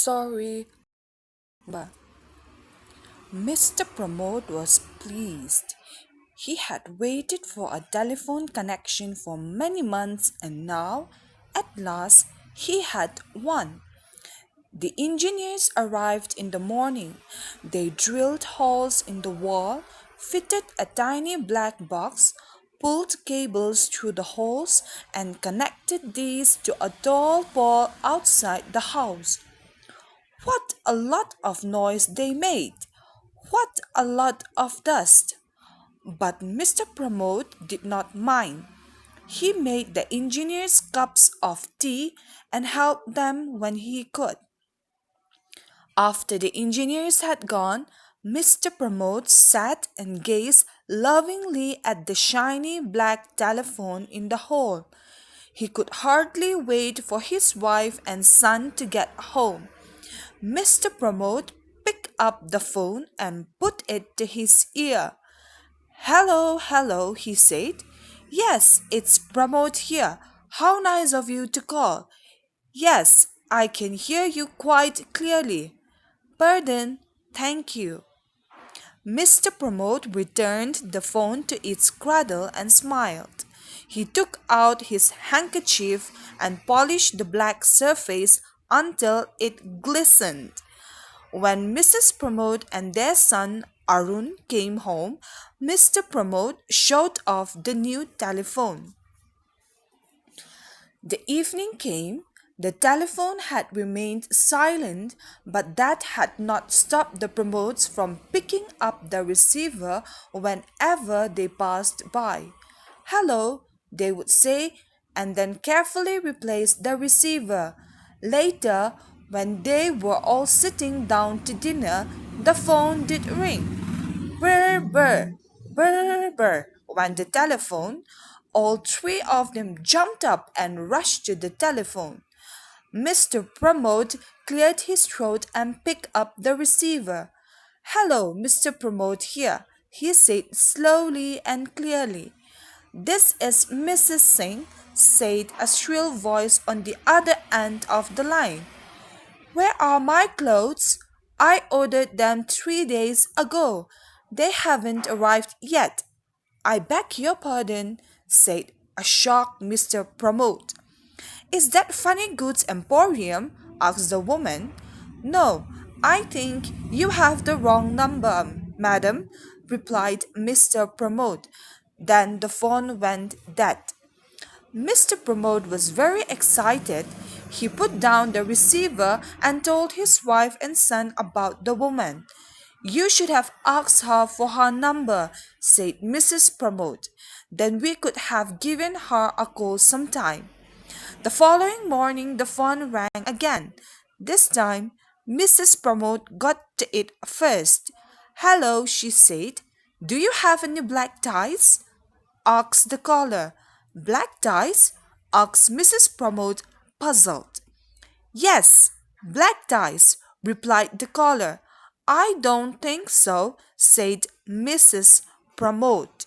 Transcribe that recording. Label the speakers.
Speaker 1: Sorry, but Mr. Pramod was pleased. He had waited for a telephone connection for many months and now, at last, he had one. The engineers arrived in the morning. They drilled holes in the wall, fitted a tiny black box, pulled cables through the holes, and connected these to a tall pole outside the house. What a lot of noise they made! What a lot of dust! But Mr. Pramod did not mind. He made the engineers cups of tea and helped them when he could. After the engineers had gone, Mr. Pramod sat and gazed lovingly at the shiny black telephone in the hole. He could hardly wait for his wife and son to get home. Mr. Pramod picked up the phone and put it to his ear. Hello, hello, he said. Yes, it's Pramod here. How nice of you to call. Yes, I can hear you quite clearly. Pardon, thank you. Mr. Pramod returned the phone to its cradle and smiled. He took out his handkerchief and polished the black surface until it glistened. When Mrs. Pramod and their son Arun came home, Mr. Pramod showed off the new telephone. The evening came. The telephone had remained silent, but that had not stopped the Pramods from picking up the receiver whenever they passed by. Hello, they would say, and then carefully replace the receiver. Later, when they were all sitting down to dinner, the phone did ring. Brr, brr, brr, brr, went the telephone. All three of them jumped up and rushed to the telephone. Mr. Pramod cleared his throat and picked up the receiver. Hello, Mr. Pramod here, he said slowly and clearly. This is Mrs. Singh, said a shrill voice on the other end of the line. Where are my clothes? I ordered them 3 days ago. They haven't arrived yet. I beg your pardon, said a shocked Mr. Pramod. Is that Funny Goods Emporium? Asked the woman. No, I think you have the wrong number, madam, replied Mr. Pramod. Then the phone went dead. Mr. Pramod was very excited. He put down the receiver and told his wife and son about the woman. You should have asked her for her number, said Mrs. Pramod. Then we could have given her a call sometime. The following morning the phone rang again. This time Mrs. Pramod got to it first. Hello, she said. Do you have any black ties? Asked the caller. Black ties? Asked Mrs. Pramod, puzzled. Yes, black ties, replied the caller. I don't think so, said Mrs. Pramod.